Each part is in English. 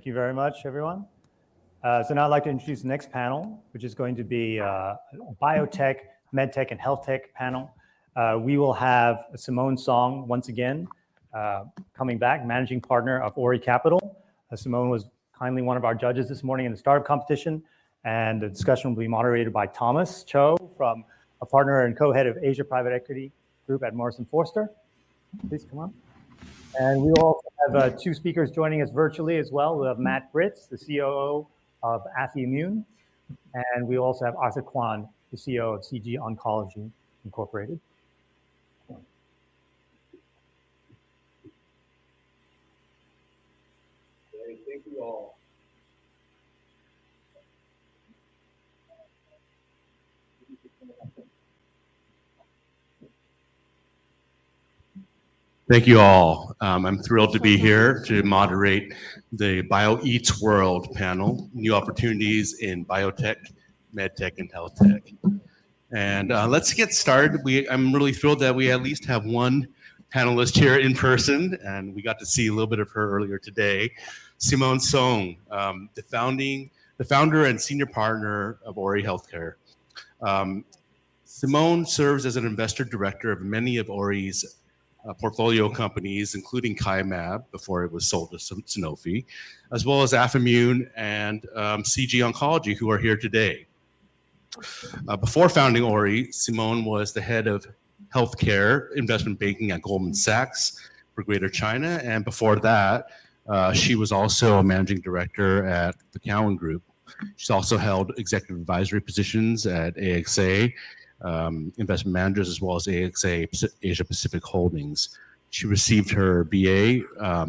Thank you very much, everyone. So now I'd like to introduce the next panel, which is going to be a Biotech, MedTech, and Healthtech panel. We will have Simone Song once again coming back, managing partner of Ori Capital. Simone was kindly one of our judges this morning in the startup competition, and the discussion will be moderated by Thomas Cho, from a partner and co-head of Asia Private Equity Group at Morrison Foerster. Please come on. And we will also have two speakers joining us virtually as well. We'll have Matt Britz, the COO of Affimmune, and we also have Arthur Kwan, the CEO of CG Oncology Incorporated. Thank you all. Thank you all. I'm thrilled to be here to moderate the BioEats World panel, New Opportunities in Biotech, MedTech, and Healthtech. And let's get started. I'm really thrilled that we at least have one panelist here in person, and we got to see a little bit of her earlier today. Simone Song, the founder and senior partner of Ori Healthcare. Simone serves as an investor director of many of Ori's portfolio companies, including Kymab, before it was sold to Sanofi, as well as Affimmune and CG Oncology, who are here today. Before founding Ori, Simone was the head of healthcare investment banking at Goldman Sachs for Greater China, and before that, she was also a managing director at the Cowen Group. She's also held executive advisory positions at AXA, investment managers, as well as AXA Asia Pacific Holdings. She received her BA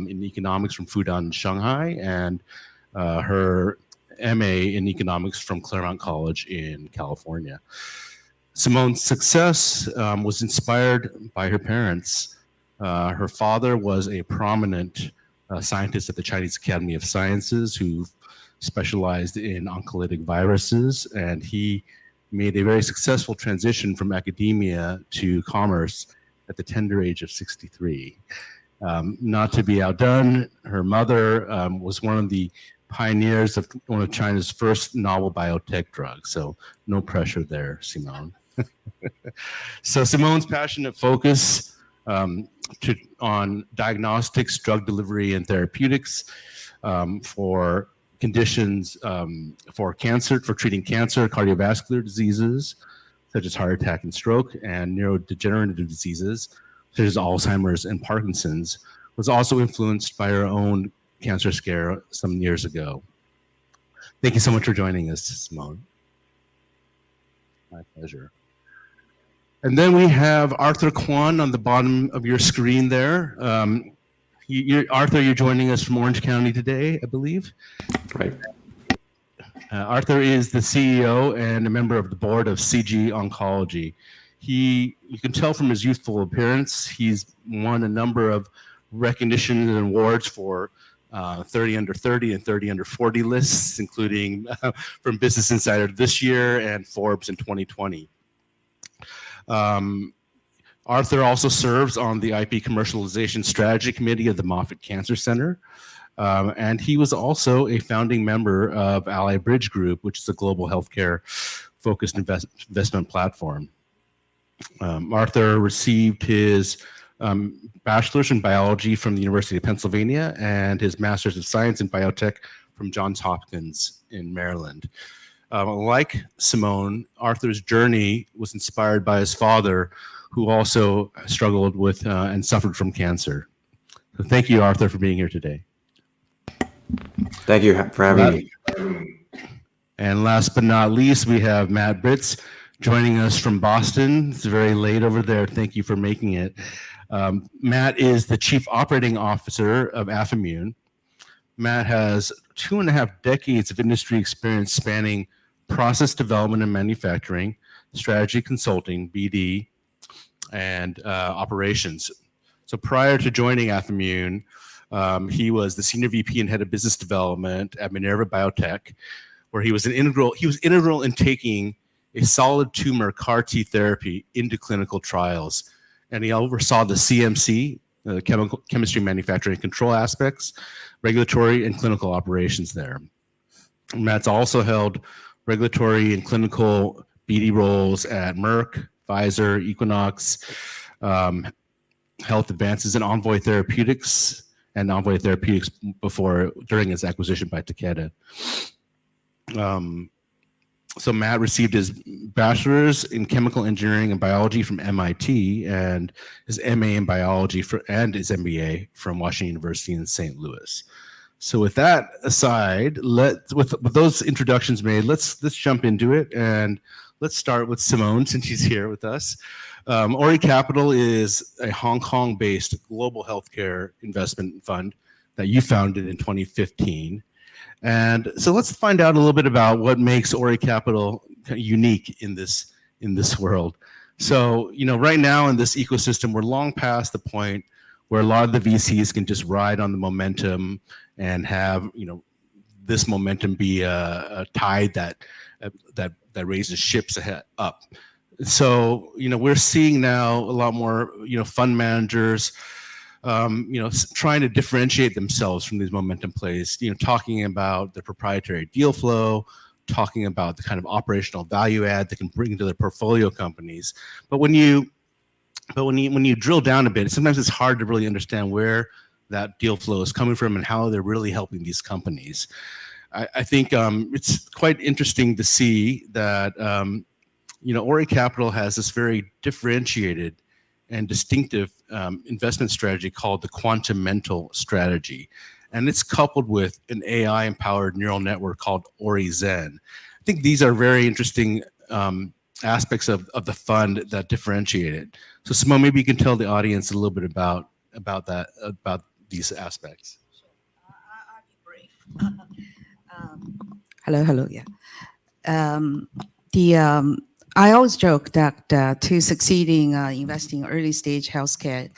in economics from Fudan in Shanghai, and her MA in economics from Claremont College in California. Simone's success was inspired by her parents. Her father was a prominent scientist at the Chinese Academy of Sciences who specialized in oncolytic viruses, and he made a very successful transition from academia to commerce at the tender age of 63. Not to be outdone, her mother was one of the pioneers of one of China's first novel biotech drugs, so no pressure there, Simone. So Simone's passionate focus on diagnostics, drug delivery, and therapeutics for conditions for treating cancer, cardiovascular diseases, such as heart attack and stroke, and neurodegenerative diseases, such as Alzheimer's and Parkinson's, was also influenced by her own cancer scare some years ago. Thank you so much for joining us, Simone. My pleasure. And then we have Arthur Kwan on the bottom of your screen there. Arthur, you're joining us from Orange County today, I believe. Right. Arthur is the CEO and a member of the board of CG Oncology. You can tell from his youthful appearance, he's won a number of recognitions and awards for 30 under 30 and 30 under 40 lists, including from Business Insider this year and Forbes in 2020. Arthur also serves on the IP Commercialization Strategy Committee of the Moffitt Cancer Center, and he was also a founding member of Ally Bridge Group, which is a global healthcare-focused investment platform. Arthur received his bachelor's in biology from the University of Pennsylvania and his master's of science in biotech from Johns Hopkins in Maryland. Like Simone, Arthur's journey was inspired by his father, who also struggled with and suffered from cancer. So thank you, Arthur, for being here today. Thank you for having me. And last but not least, we have Matt Britz joining us from Boston. It's very late over there. Thank you for making it. Matt is the Chief Operating Officer of Affimmune. Matt has 2.5 decades of industry experience spanning process development and manufacturing, strategy consulting, BD, and operations. So prior to joining Affimmune, he was the senior VP and head of business development at Minerva Biotech, where he was integral in taking a solid tumor CAR T therapy into clinical trials, and he oversaw the CMC, chemistry, manufacturing, and control aspects, regulatory and clinical operations there. Matt's also held regulatory and clinical BD roles at Merck, Pfizer, Equinox, Health Advances, and Envoy Therapeutics, during its acquisition by Takeda. So Matt received his bachelor's in chemical engineering and biology from MIT and his MA in biology and his MBA from Washington University in St. Louis. So with that aside, with those introductions made, let's jump into it, and let's start with Simone, since she's here with us. Ori Capital is a Hong Kong-based global healthcare investment fund that you founded in 2015. And so let's find out a little bit about what makes Ori Capital unique in this world. So, right now in this ecosystem, we're long past the point where a lot of the VCs can just ride on the momentum and have, this momentum be a tide that raises ships up. So, we're seeing now a lot more, fund managers, trying to differentiate themselves from these momentum plays, talking about the proprietary deal flow, talking about the kind of operational value add they can bring to their portfolio companies. But when you drill down a bit, sometimes it's hard to really understand where that deal flow is coming from and how they're really helping these companies. I think it's quite interesting to see that, Ori Capital has this very differentiated and distinctive investment strategy called the quantum mental strategy. And it's coupled with an AI-empowered neural network called Ori Zen. I think these are very interesting aspects of the fund that differentiate it. So Simone, maybe you can tell the audience a little bit about these aspects. I'll be brief. Hello, yeah. I always joke that to succeeding investing in early stage healthcare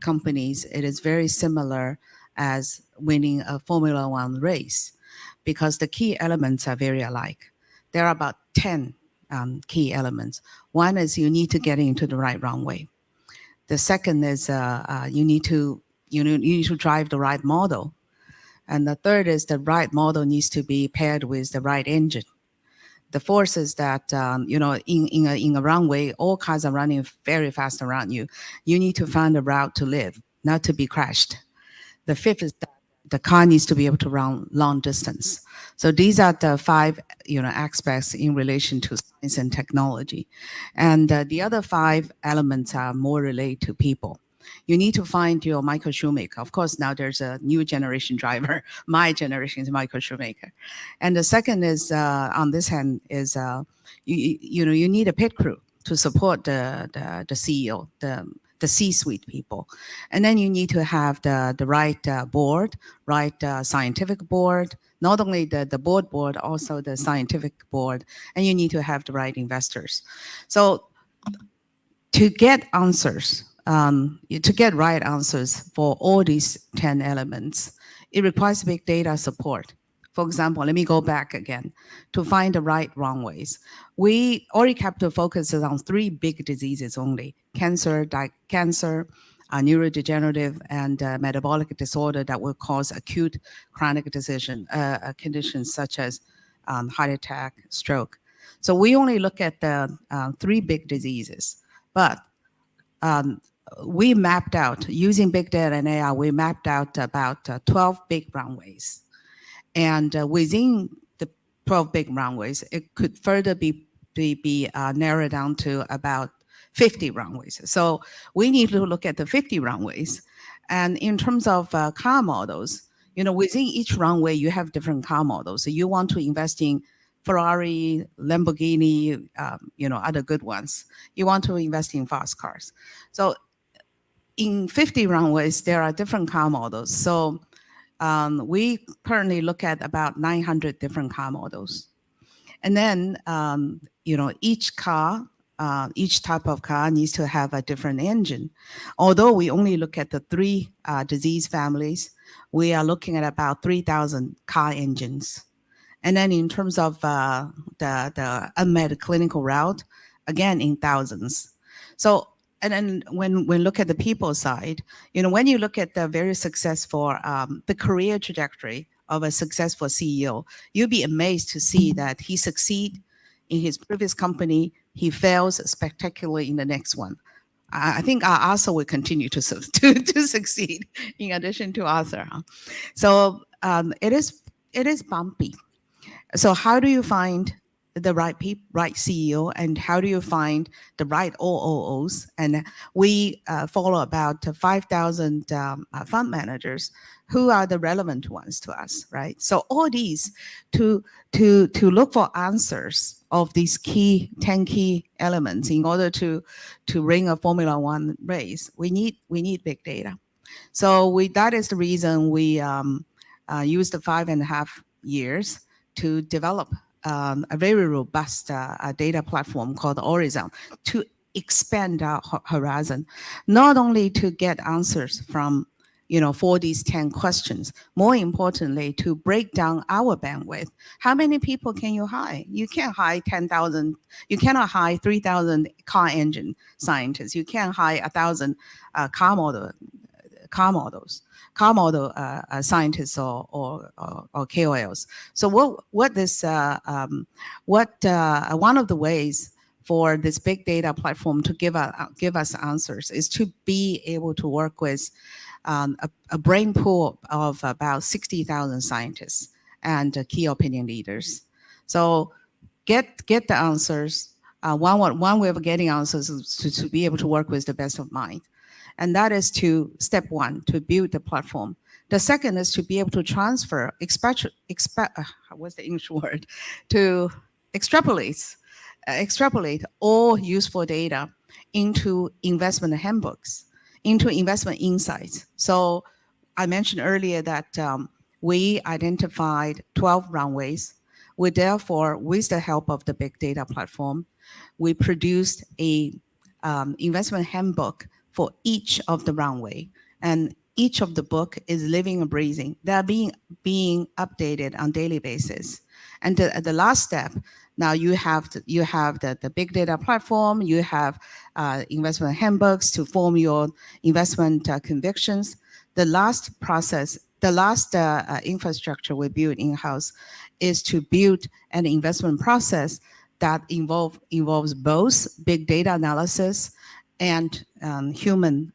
companies, it is very similar as winning a Formula One race, because the key elements are very alike. There are about 10 key elements. One is you need to get into the right runway. The second is you need to drive the right model. And the third is the right model needs to be paired with the right engine. The fourth is that, in a runway, all cars are running very fast around you. You need to find a route to live, not to be crashed. The fifth is that the car needs to be able to run long distance. So these are the 5, aspects in relation to science and technology. And the other 5 elements are more related to people. You need to find your Michael Schumacher. Of course, now there's a new generation driver. My generation is Michael Schumacher. And the second is, on this hand, is you need a pit crew to support the CEO, the C-suite people. And then you need to have the right board, right scientific board, not only the board, also the scientific board, and you need to have the right investors. So to get answers, to get right answers for all these 10 elements, it requires big data support. For example, let me go back again. To find the right runways, Ori Capital focuses on 3 big diseases only: cancer, neurodegenerative, and metabolic disorder that will cause acute chronic conditions such as heart attack, stroke. So we only look at the 3 big diseases, but we mapped out, using big data and AI, we mapped out about 12 big runways. And within the 12 big runways, it could further be narrowed down to about 50 runways. So we need to look at the 50 runways. And in terms of car models, within each runway, you have different car models. So you want to invest in Ferrari, Lamborghini, other good ones. You want to invest in fast cars. So in 50 runways, there are different car models. So we currently look at about 900 different car models. And then, each car, each type of car needs to have a different engine. Although we only look at the 3 disease families, we are looking at about 3,000 car engines. And then in terms of the unmet clinical route, again, in thousands. So and then when look at the people side, when you look at the very successful, the career trajectory of a successful CEO, you'll be amazed to see that he succeed in his previous company, he fails spectacularly in the next one. I think Arthur will continue to succeed in addition to Arthur. So it is bumpy. So how do you find the right CEO, and how do you find the right OOOs? And we follow about 5,000 fund managers who are the relevant ones to us, right? So all these to look for answers of these 10 key elements in order to ring a Formula One race, we need big data. So that is the reason we used the 5.5 years to develop a very robust data platform called Horizon to expand our horizon, not only to get answers from, for these 10 questions, more importantly, to break down our bandwidth. How many people can you hire? You can't hire 10,000. You cannot hire 3,000 car engine scientists. You can't hire 1,000 car model scientists or KOLs. So one of the ways for this big data platform to give us answers is to be able to work with a brain pool of about 60,000 scientists and key opinion leaders. So get the answers. One way of getting answers is to be able to work with the best of mind. And that is step one, to build the platform. The second is to be able to transfer, what's the English word? To extrapolate all useful data into investment handbooks, into investment insights. So I mentioned earlier that we identified 12 runways. We therefore, with the help of the big data platform, we produced a investment handbook for each of the runway, and each of the book is living and breathing. They're being updated on daily basis. And the last step, now you have the big data platform, you have investment handbooks to form your investment convictions. The last process, the last infrastructure we build in-house is to build an investment process that involves both big data analysis and human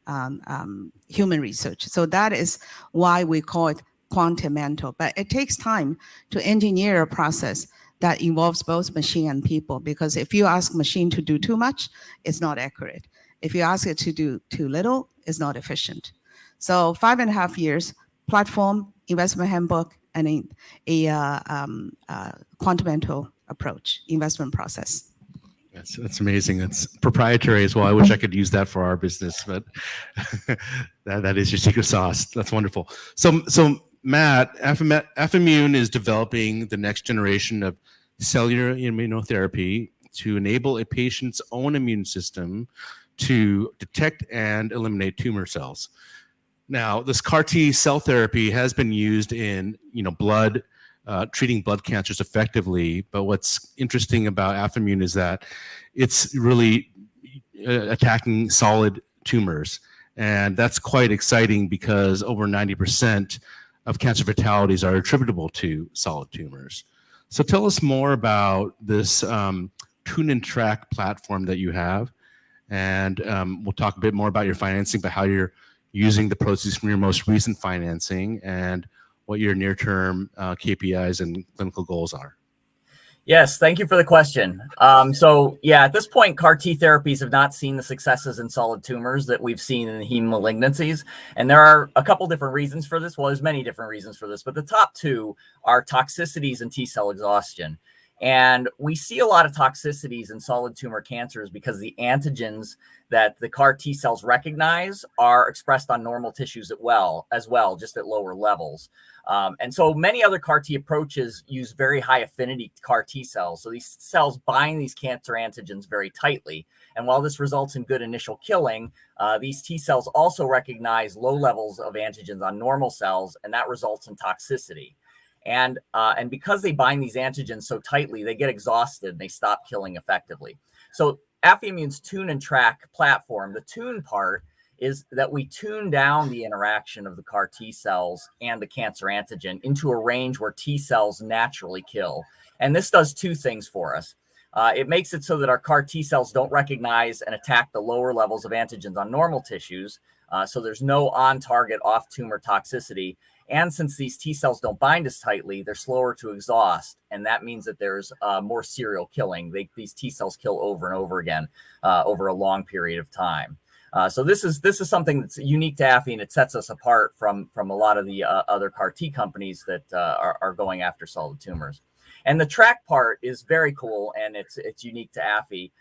research. So that is why we call it quantum mental. But it takes time to engineer a process that involves both machine and people, because if you ask machine to do too much, it's not accurate. If you ask it to do too little, it's not efficient. So 5.5 years, platform, investment handbook, and a quantum mental approach, investment process. That's amazing. It's proprietary as well. I wish I could use that for our business, but that is your secret sauce. That's wonderful. So Matt, Affimmune is developing the next generation of cellular immunotherapy to enable a patient's own immune system to detect and eliminate tumor cells. Now, this CAR T cell therapy has been used in blood, treating blood cancers effectively. But what's interesting about Affimmune is that it's really attacking solid tumors. And that's quite exciting because over 90% of cancer fatalities are attributable to solid tumors. So tell us more about this tune and track platform that you have. And we'll talk a bit more about your financing, but how you're using the proceeds from your most recent financing and what your near-term KPIs and clinical goals are. Yes, thank you for the question. So yeah, at this point, CAR T therapies have not seen the successes in solid tumors that we've seen in heme malignancies. And there are a couple different reasons for this. Well, there's many different reasons for this, but the top two are toxicities and T-cell exhaustion. And we see a lot of toxicities in solid tumor cancers because the antigens that the CAR T cells recognize are expressed on normal tissues as well, just at lower levels. And so many other CAR T approaches use very high affinity CAR T cells. So these cells bind these cancer antigens very tightly. And while this results in good initial killing, these T cells also recognize low levels of antigens on normal cells, and that results in toxicity. And because they bind these antigens so tightly, they get exhausted and they stop killing effectively. So Affimune's tune and track platform, the tune part is that we tune down the interaction of the CAR T cells and the cancer antigen into a range where T cells naturally kill. And this does two things for us. It makes it so that our CAR T cells don't recognize and attack the lower levels of antigens on normal tissues. So there's no on-target off-tumor toxicity. And since these T cells don't bind as tightly, they're slower to exhaust. And that means that there's more serial killing. These T cells kill over and over again over a long period of time. So this is something that's unique to Affy, and it sets us apart from a lot of the other CAR T companies that are going after solid tumors. And the track part is very cool, and it's unique to Affy.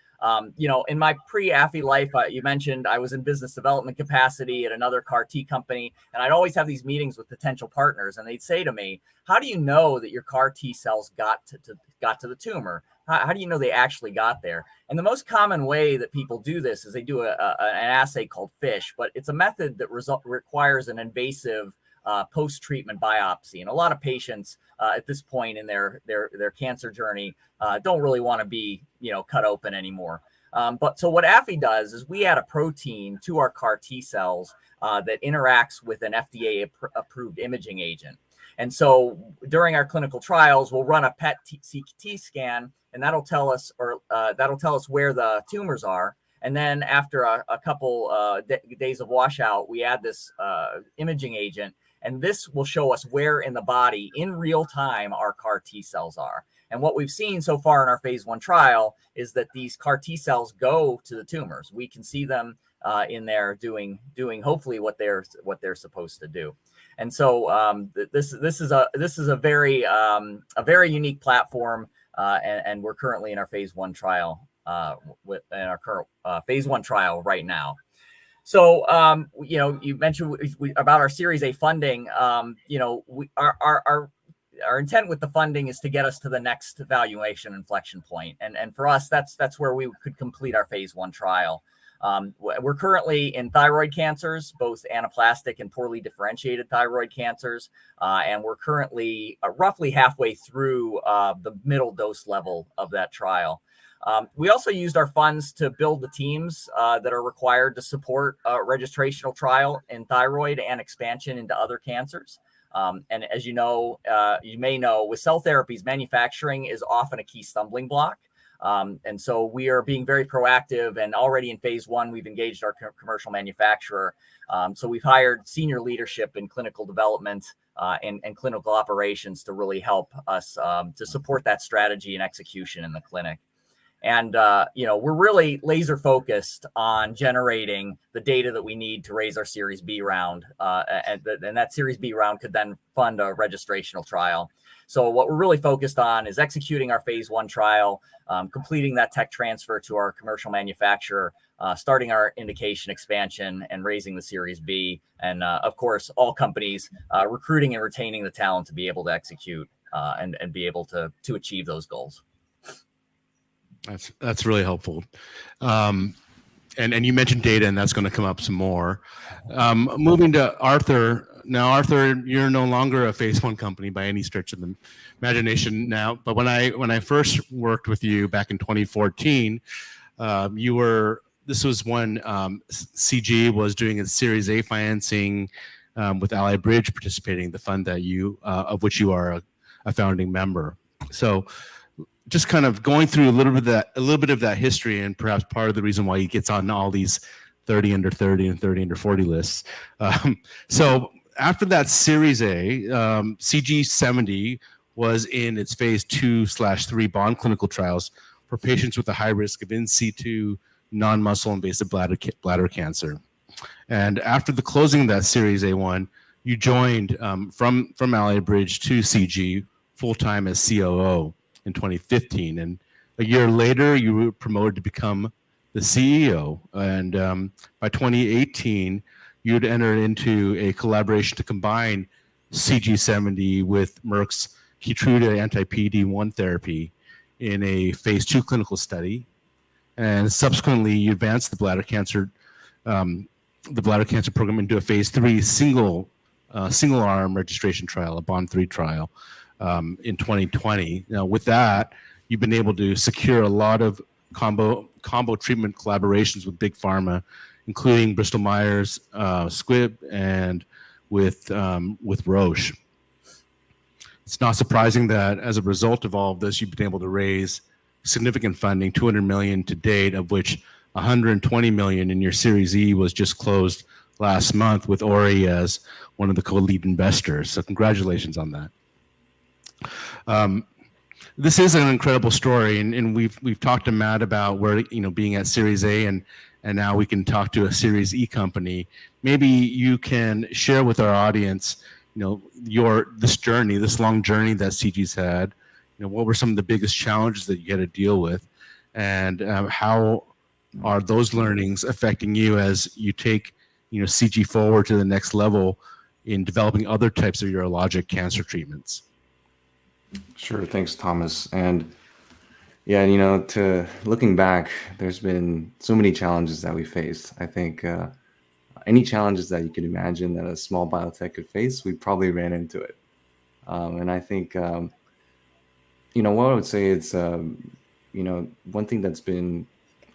In my pre-Affy life, you mentioned I was in business development capacity at another CAR T company, and I'd always have these meetings with potential partners, and they'd say to me, "How do you know that your CAR T cells got to the tumor? How do you know they actually got there?" And the most common way that people do this is they do an assay called FISH, but it's a method that requires an invasive post-treatment biopsy. And a lot of patients at this point in their cancer journey don't really want to be, cut open anymore. But so what Affy does is we add a protein to our CAR T cells that interacts with an FDA-approved imaging agent. And so during our clinical trials, we'll run a PET CT scan, and that'll tell us where the tumors are. And then after a couple days of washout, we add this imaging agent, and this will show us where in the body in real time our CAR T cells are. And what we've seen so far in our phase 1 trial is that these CAR T cells go to the tumors. We can see them in there doing hopefully what they're supposed to do. And so this is a very unique platform, and we're currently in our phase 1 trial phase 1 trial right now. So you mentioned about our Series A funding. Our intent with the funding is to get us to the next valuation inflection point, and for us, that's where we could complete our phase 1 trial. We're currently in thyroid cancers, both anaplastic and poorly differentiated thyroid cancers, and we're currently roughly halfway through the middle dose level of that trial. We also used our funds to build the teams that are required to support a registrational trial in thyroid and expansion into other cancers. And as you may know, with cell therapies, manufacturing is often a key stumbling block. And so we are being very proactive, and already in phase 1, we've engaged our commercial manufacturer. So we've hired senior leadership in clinical development and clinical operations to really help us to support that strategy and execution in the clinic. And, we're really laser focused on generating the data that we need to raise our Series B round. And that Series B round could then fund a registrational trial. So what we're really focused on is executing our phase 1 trial, completing that tech transfer to our commercial manufacturer, starting our indication expansion, and raising the Series B. And of course, all companies recruiting and retaining the talent to be able to execute and be able to achieve those goals. That's really helpful. And you mentioned data, and that's going to come up some more. Moving to Arthur. Now, Arthur, you're no longer a phase 1 company by any stretch of the imagination now. But when I first worked with you back in 2014, this was when CG was doing its Series A financing with Ally Bridge participating, the fund that of which you are a founding member. So just kind of going through a little bit of that history, and perhaps part of the reason why he gets on all these 30 under 30 and 30 under 40 lists. So after that Series A, CG70 was in its phase 2/3 bond clinical trials for patients with a high risk of in situ non-muscle invasive bladder cancer. And after the closing of that Series A1, you joined from Ally Bridge to CG full-time as COO in 2015, and a year later you were promoted to become the CEO, and by 2018 you'd entered into a collaboration to combine CG70 with Merck's Keytruda anti-PD-1 therapy in a phase 2 clinical study, and subsequently you advanced the bladder cancer program into a phase 3 single arm registration trial, a Bond 3 trial, in 2020. Now, with that, you've been able to secure a lot of combo treatment collaborations with big pharma, including Bristol Myers Squibb and with Roche. It's not surprising that as a result of all of this, you've been able to raise significant funding, 200 million to date, of which 120 million in your Series E was just closed last month with Ori as one of the co-lead investors. So congratulations on that. This is an incredible story, and we've talked to Matt about where, being at Series A, and now we can talk to a Series E company. Maybe you can share with our audience, this long journey that CG's had. What were some of the biggest challenges that you had to deal with, and how are those learnings affecting you as you take, CG forward to the next level in developing other types of urologic cancer treatments? Sure. Thanks, Thomas. And yeah, to looking back, there's been so many challenges that we faced. I think any challenges that you could imagine that a small biotech could face, we probably ran into it. And I think, what I would say is, one thing that's been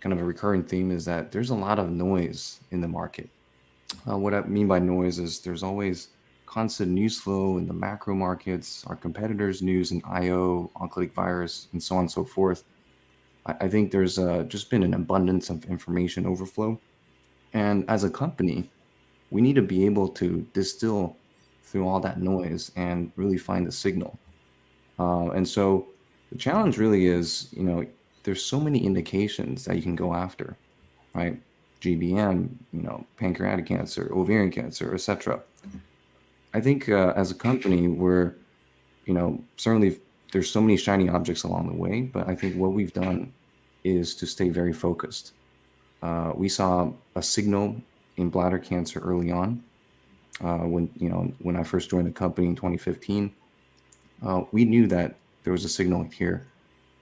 kind of a recurring theme is that there's a lot of noise in the market. What I mean by noise is there's always constant news flow in the macro markets, our competitors' news in IO, oncolytic virus, and so on and so forth. I think there's just been an abundance of information overflow. And as a company, we need to be able to distill through all that noise and really find the signal. And so the challenge really is, there's so many indications that you can go after, right? GBM, pancreatic cancer, ovarian cancer, etc. I think as a company, we're, certainly there's so many shiny objects along the way, but I think what we've done is to stay very focused. We saw a signal in bladder cancer early on. When I first joined the company in 2015, we knew that there was a signal here.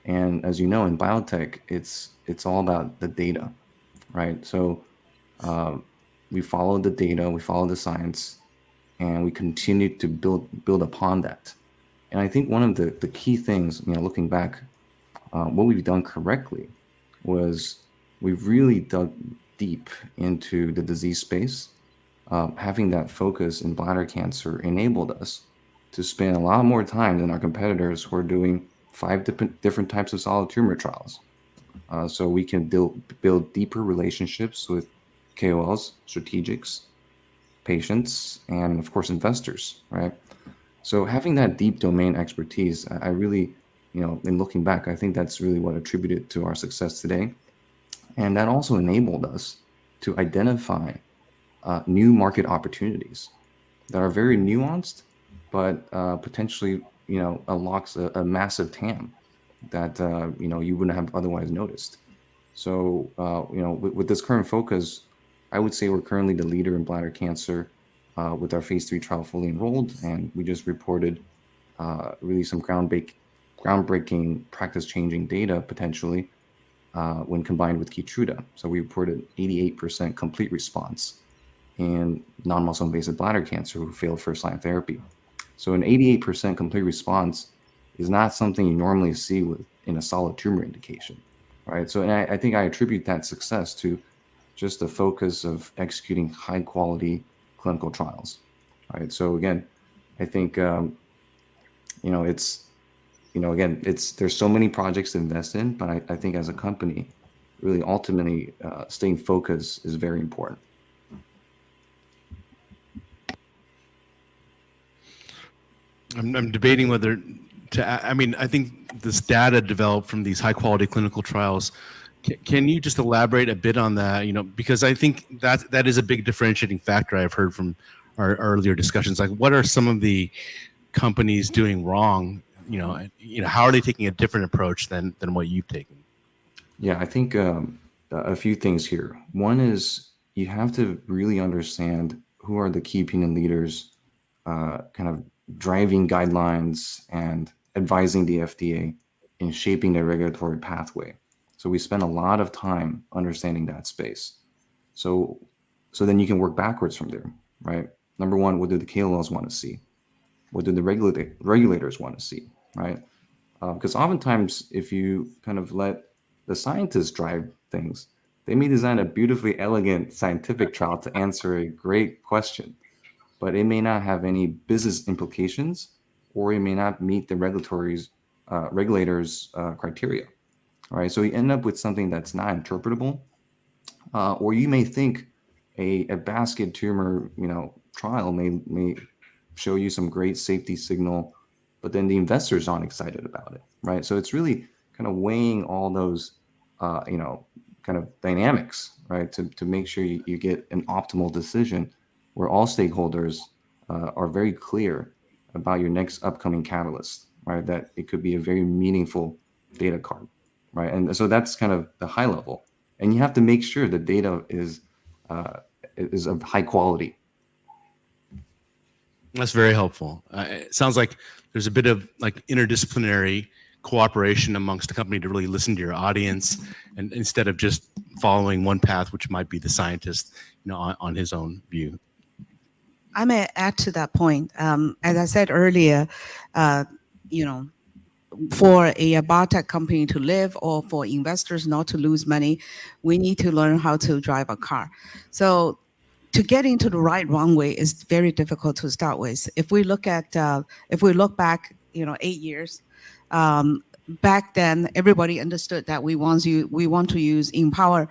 And as you know, in biotech, it's all about the data, right? So we followed the data, we followed the science, and we continued to build upon that. And I think one of the key things, looking back, what we've done correctly was we've really dug deep into the disease space. Having that focus in bladder cancer enabled us to spend a lot more time than our competitors who are doing 5 different types of solid tumor trials. So we can build deeper relationships with KOLs, strategics, patients, and of course, investors, right? So having that deep domain expertise, I really, in looking back, I think that's really what attributed to our success today. And that also enabled us to identify new market opportunities that are very nuanced, but potentially, unlocks a massive TAM that, you wouldn't have otherwise noticed. So, with this current focus, I would say we're currently the leader in bladder cancer with our phase 3 trial fully enrolled. And we just reported really some groundbreaking practice-changing data potentially when combined with Keytruda. So we reported 88% complete response in non-muscle invasive bladder cancer who failed first-line therapy. So an 88% complete response is not something you normally see in a solid tumor indication, right? So and I think I attribute that success to just the focus of executing high-quality clinical trials, right? So again, I think there's so many projects to invest in, but I think as a company, really ultimately staying focused is very important. I'm debating whether I think this data developed from these high quality clinical trials. Can you just elaborate a bit on that? Because I think that is a big differentiating factor I've heard from our earlier discussions. Like, what are some of the companies doing wrong? How are they taking a different approach than what you've taken? Yeah, I think a few things here. One is you have to really understand who are the key opinion leaders, kind of driving guidelines and advising the FDA in shaping their regulatory pathway. So we spend a lot of time understanding that space. So then you can work backwards from there, right? Number one, what do the KOLs want to see? What do the regulators want to see, right? Because oftentimes, if you kind of let the scientists drive things. They may design a beautifully elegant scientific trial to answer a great question, but it may not have any business implications, or it may not meet the regulators' criteria. All right, so you end up with something that's not interpretable, or you may think a basket tumor, trial may show you some great safety signal, but then the investors aren't excited about it, right? So it's really kind of weighing all those, kind of dynamics, right, to make sure you get an optimal decision where all stakeholders are very clear about your next upcoming catalyst, right? That it could be a very meaningful data card, right? And so that's kind of the high level. And you have to make sure the data is of high quality. That's very helpful. It sounds like there's a bit of like interdisciplinary cooperation amongst the company to really listen to your audience, and instead of just following one path, which might be the scientist, on his own view. I may add to that point. As I said earlier, for a biotech company to live or for investors not to lose money, we need to learn how to drive a car. So to get into the right runway is very difficult to start with. If we look back, 8 years, back then everybody understood that we want to empower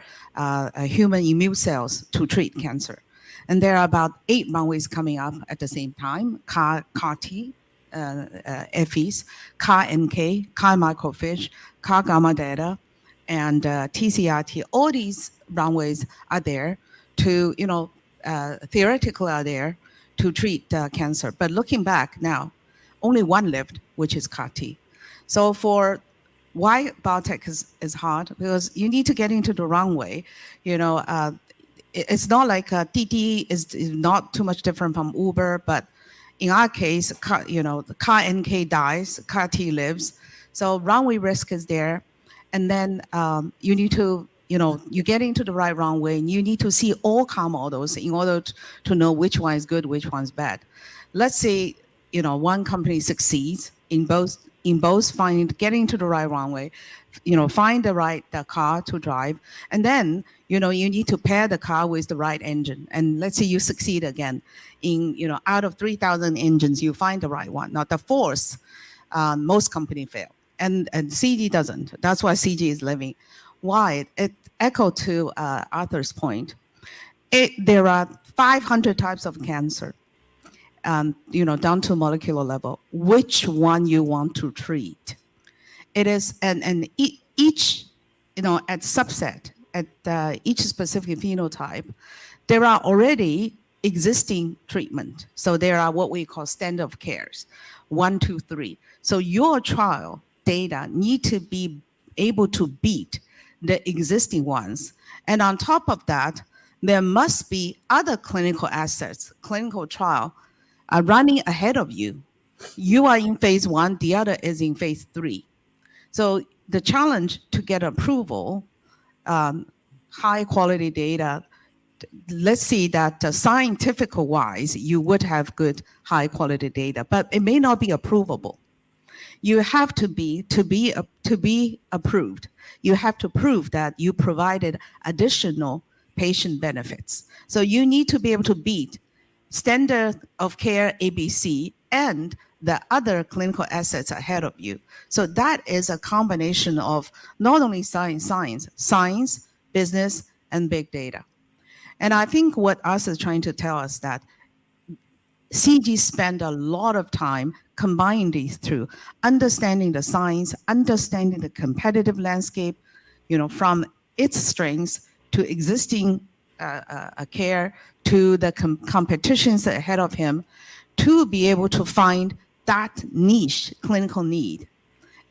human immune cells to treat cancer. And there are about 8 runways coming up at the same time: CAR T, FEs, CAR NK, CAR macrophage, CAR gamma delta, and TCRT. All these runways are there to, theoretically are there to treat cancer. But looking back now, only one lived, which is CAR T. So for why biotech is hard, because you need to get into the runway. It's not like DD is not too much different from Uber, but in our case, the CAR NK dies, CAR T lives. So runway risk is there. And then you need to, you get into the right runway, and you need to see all CAR models in order to know which one is good, which one's bad. Let's say, one company succeeds in both getting to the right runway, find the right car to drive, and then you need to pair the car with the right engine. And let's say you succeed again in out of 3,000 engines, you find the right one. Now the fourth, most companies fail, and CG doesn't. That's why CG is living. Why? It echoed to Arthur's point. There are 500 types of cancer. Down to molecular level, which one you want to treat. It is, and each, at subset, at each specific phenotype, there are already existing treatment. So there are what we call standard of cares, 1, 2, 3. So your trial data need to be able to beat the existing ones. And on top of that, there must be other clinical assets, clinical trial, are running ahead of you. You are in phase 1, the other is in phase 3. So the challenge to get approval, high quality data, let's see that scientific wise, you would have good high quality data, but it may not be approvable. You have to be approved. You have to prove that you provided additional patient benefits. So you need to be able to beat standard of care ABC and the other clinical assets ahead of you. So that is a combination of not only science, business, and big data. And I think what us is trying to tell us that CG spend a lot of time combining these through understanding the science, understanding the competitive landscape, from its strengths to existing care to the competitions ahead of him, to be able to find that niche clinical need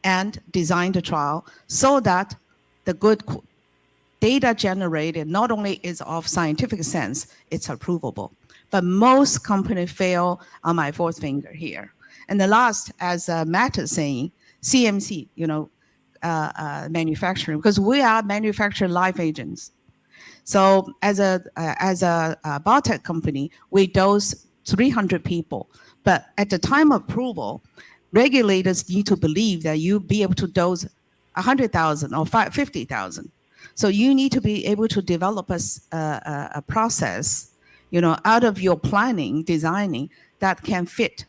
and design the trial so that the good data generated not only is of scientific sense, it's approvable. But most companies fail on my fourth finger here. And the last, as Matt is saying, CMC, manufacturing, because we are manufacturing live agents. So as a biotech company, we dose 300 people. But at the time of approval, regulators need to believe that you be able to dose 100,000 or 50,000. So you need to be able to develop a process, out of your planning, designing that can fit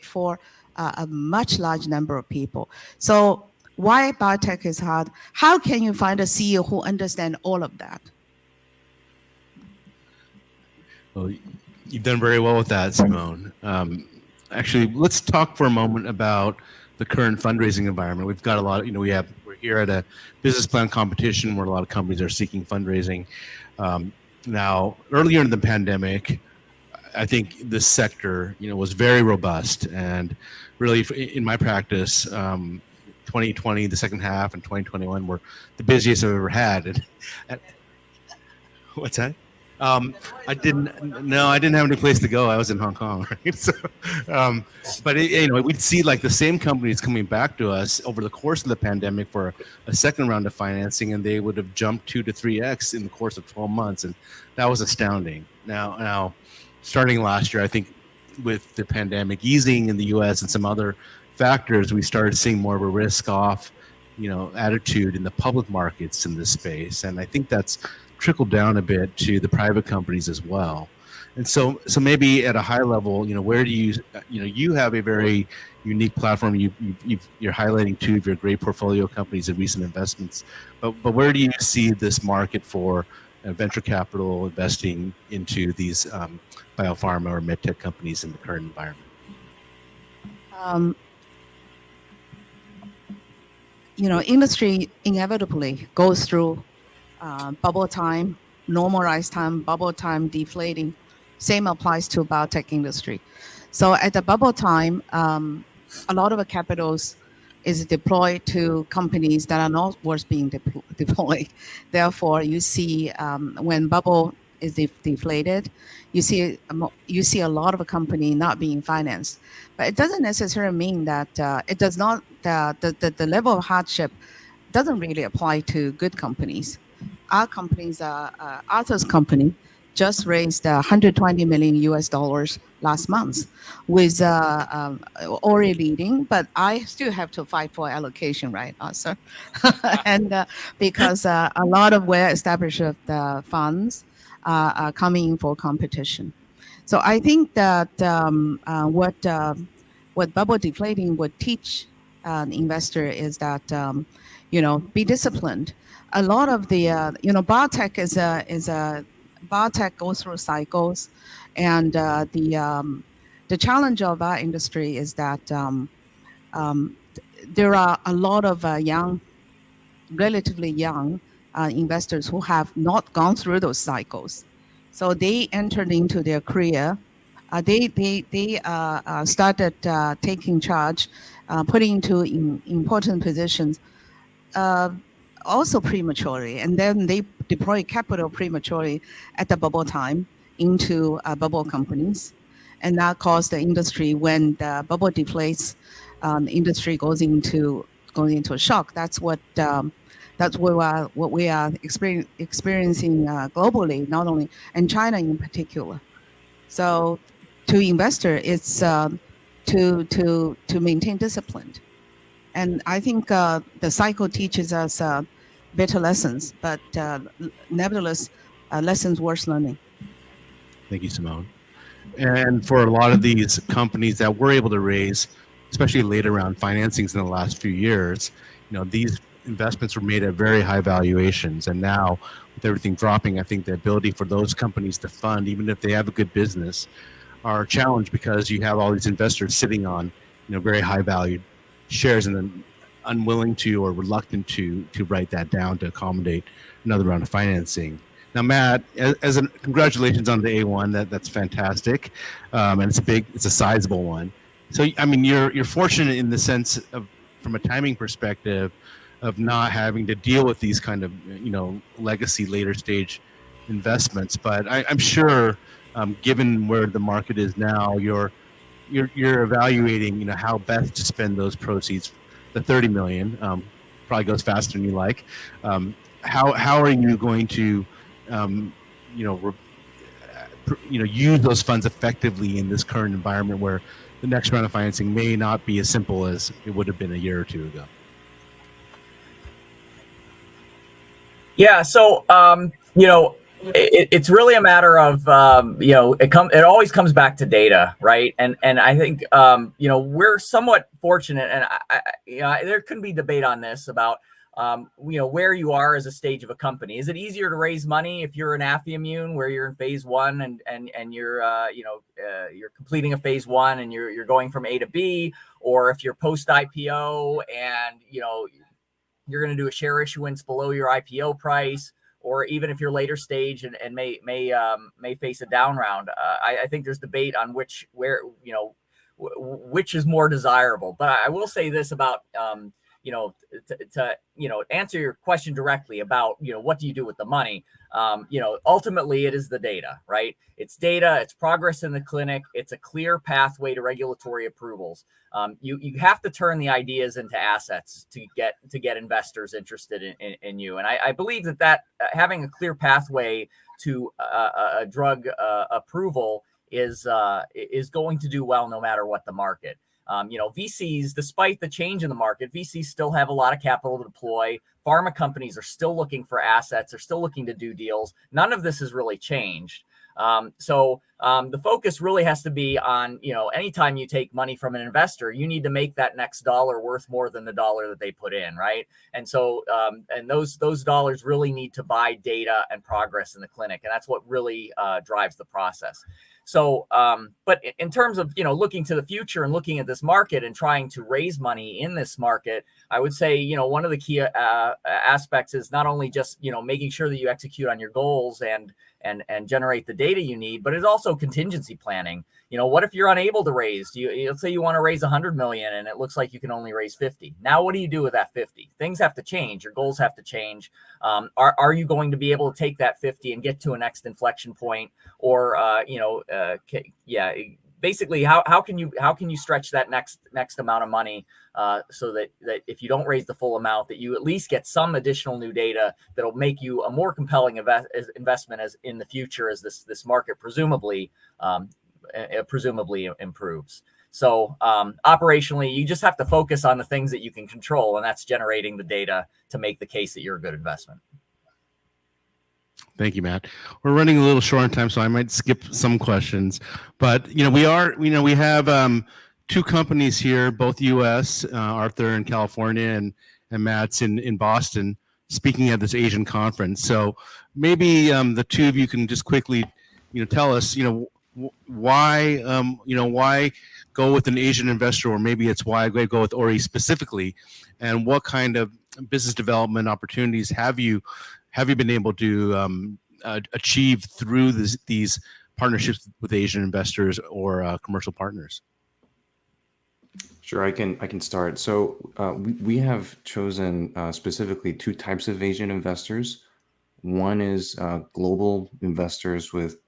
for a much large number of people. So why biotech is hard? How can you find a CEO who understands all of that? Well, you've done very well with that, Simone. Actually, let's talk for a moment about the current fundraising environment. We've got a lot, we're here at a business plan competition where a lot of companies are seeking fundraising. Now, earlier in the pandemic, I think this sector, was very robust, and really, in my practice, 2020, the second half, and 2021 were the busiest I've ever had. And what's that? I didn't have any place to go. I was in Hong Kong, right? So, but we'd see like the same companies coming back to us over the course of the pandemic for a second round of financing, and they would have jumped 2 to 3x in the course of 12 months, and that was astounding. Now, starting last year, I think with the pandemic easing in the U.S. and some other factors, we started seeing more of a risk-off, attitude in the public markets in this space, and I think that's trickled down a bit to the private companies as well. And so maybe at a high level, where do you have a very unique platform. You're highlighting 2 of your great portfolio companies and recent investments, but where do you see this market for venture capital investing into these biopharma or medtech companies in the current environment? Industry inevitably goes through bubble time, normalized time, bubble time, deflating. Same applies to biotech industry. So at the bubble time, a lot of the capitals is deployed to companies that are not worth being deployed. Therefore, you see when bubble is deflated, you see a lot of a company not being financed. But it doesn't necessarily mean that it does not, the level of hardship doesn't really apply to good companies. Our companies, Arthur's company, just raised $120 million last month, with already leading, but I still have to fight for allocation, right, Arthur? And because a lot of well-established funds are coming in for competition. So I think that what bubble deflating would teach an investor is that be disciplined. A lot of the biotech is a biotech goes through cycles, and the challenge of our industry is that there are a lot of relatively young investors who have not gone through those cycles. So they entered into their career. They started taking charge, putting into important positions, also prematurely, and then they deploy capital prematurely at the bubble time into bubble companies, and that caused the industry, when the bubble deflates, the industry goes into a shock. That's what we are experiencing globally, not only in China in particular. So, to investor, it's to maintain discipline, and I think the cycle teaches us better lessons, but nevertheless, lessons worth learning. Thank you, Simone. And for a lot of these companies that were able to raise, especially later round financings in the last few years, these investments were made at very high valuations. And now, with everything dropping, I think the ability for those companies to fund, even if they have a good business, are challenged because you have all these investors sitting on, very high valued shares, and then unwilling to or reluctant to write that down to accommodate another round of financing. Now, Matt, congratulations on the A1. That's fantastic, and it's a sizable one. So, I mean, you're fortunate in the sense of, from a timing perspective, of not having to deal with these kind of legacy later stage investments. But I'm sure, given where the market is now, you're evaluating how best to spend those proceeds. The 30 million probably goes faster than you like. How are you going to use those funds effectively in this current environment where the next round of financing may not be as simple as it would have been a year or two ago. Yeah. So, it's really a matter of, it always comes back to data, right? And I think, we're somewhat fortunate, and there can be debate on this about, where you are as a stage of a company. Is it easier to raise money if you're an Affiimmune, where you're in phase 1 and you're, you're completing a phase 1 and you're going from A to B, or if you're post IPO and, you're going to do a share issuance below your IPO price, or even if you're later stage and may face a down round. I think there's debate on which is more desirable. But I will say this about, to answer your question directly about, what do you do with the money? Ultimately it is the data, right? It's data, it's progress in the clinic, it's a clear pathway to regulatory approvals. You have to turn the ideas into assets to get investors interested in you. And I believe that having a clear pathway to a drug approval is going to do well no matter what the market. VCs, despite the change in the market, VCs still have a lot of capital to deploy. Pharma companies are still looking for assets. They're still looking to do deals. None of this has really changed. So the focus really has to be on, anytime you take money from an investor, you need to make that next dollar worth more than the dollar that they put in, right? And so, and those dollars really need to buy data and progress in the clinic. And that's what really drives the process. So, but in terms of, looking to the future and looking at this market and trying to raise money in this market, I would say, one of the key aspects is not only just, making sure that you execute on your goals and generate the data you need, but it's also contingency planning. What if you're unable to raise? Let's say you want to raise 100 million and it looks like you can only raise 50. Now, what do you do with that 50? Things have to change. Your goals have to change. Are you going to be able to take that 50 and get to a next inflection point? Or, basically, how can you stretch that next amount of money so that if you don't raise the full amount, that you at least get some additional new data that'll make you a more compelling investment as in the future as this market presumably improves. So operationally, you just have to focus on the things that you can control, and that's generating the data to make the case that you're a good investment. Thank you, Matt. We're running a little short on time, so I might skip some questions. But we have two companies here, both U.S., Arthur in California, and Matt's in Boston, speaking at this Asian conference. So maybe the two of you can just quickly, tell us, why go with an Asian investor, or maybe it's why go with Ori specifically, and what kind of business development opportunities have you been able to achieve through these partnerships with Asian investors or commercial partners? Sure, I can start. So we have chosen specifically two types of Asian investors. One is global investors with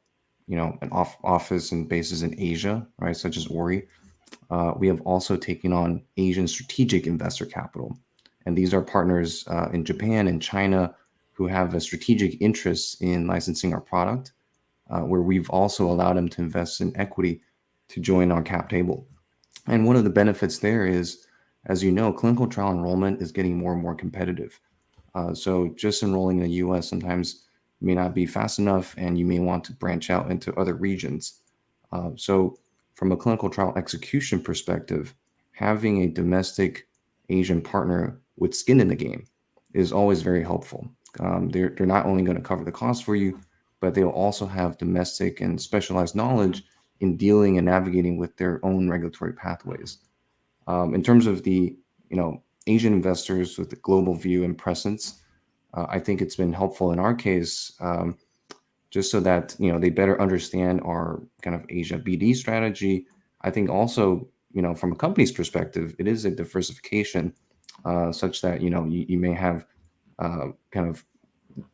an office and bases in Asia, right, such as Ori. We have also taken on Asian strategic investor capital, and these are partners in Japan and China who have a strategic interest in licensing our product, where we've also allowed them to invest in equity to join our cap table. And one of the benefits there is, as you know, clinical trial enrollment is getting more and more competitive. So just enrolling in the US sometimes may not be fast enough, and you may want to branch out into other regions. So from a clinical trial execution perspective, having a domestic Asian partner with skin in the game is always very helpful. They're not only going to cover the cost for you, but they'll also have domestic and specialized knowledge in dealing and navigating with their own regulatory pathways. In terms of the Asian investors with the global view and presence, I think it's been helpful in our case, just so that they better understand our kind of Asia BD strategy. I think also from a company's perspective, it is a diversification such that you may have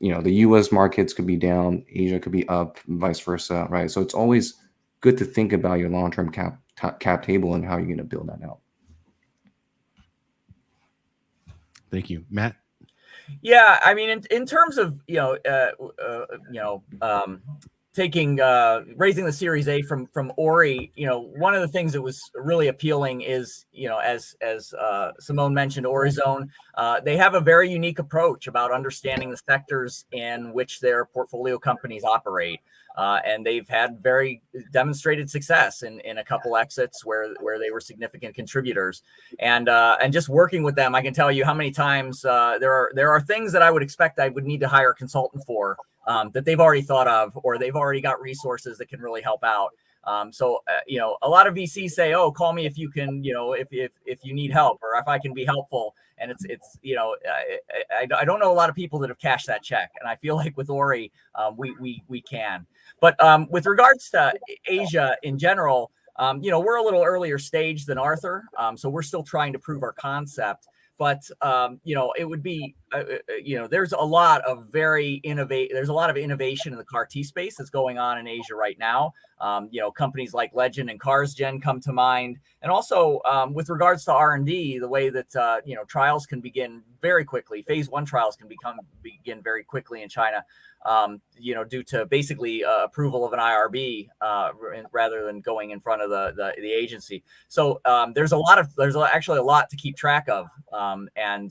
the US markets could be down, Asia could be up, and vice versa, right? So it's always good to think about your long-term cap table and how you're going to build that out. Thank you, Matt. Yeah, I mean, in terms of raising the Series A from Ori, one of the things that was really appealing is, as Simone mentioned, Orizone, they have a very unique approach about understanding the sectors in which their portfolio companies operate. And they've had very demonstrated success in a couple exits where they were significant contributors. And just working with them, I can tell you how many times there are things that I would expect I would need to hire a consultant for that they've already thought of, or they've already got resources that can really help out. So a lot of VCs say, "Oh, call me if you can, if you need help or if I can be helpful." And I don't know a lot of people that have cashed that check, and I feel like with Ori, we can. But with regards to Asia in general, we're a little earlier stage than Arthur, so we're still trying to prove our concept. But it would be there's a lot of innovation in the CAR T space that's going on in Asia right now. Companies like Legend and CarsGen come to mind, and also with regards to R&D, the way that trials can begin very quickly. Phase 1 trials can begin very quickly in China. Due to basically approval of an IRB rather than going in front of the agency. So there's actually a lot to keep track of, and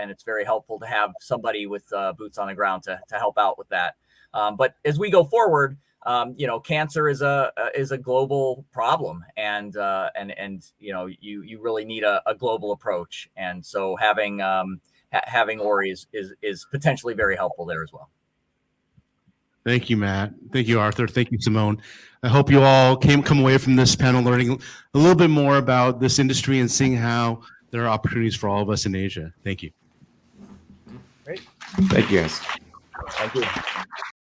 it's very helpful to have somebody with boots on the ground to help out with that. But as we go forward, cancer is a global problem, and you really need a global approach, and so having Ori is potentially very helpful there as well. Thank you, Matt. Thank you, Arthur. Thank you, Simone. I hope you all come away from this panel learning a little bit more about this industry and seeing how there are opportunities for all of us in Asia. Thank you. Great. Thank you, guys. Thank you.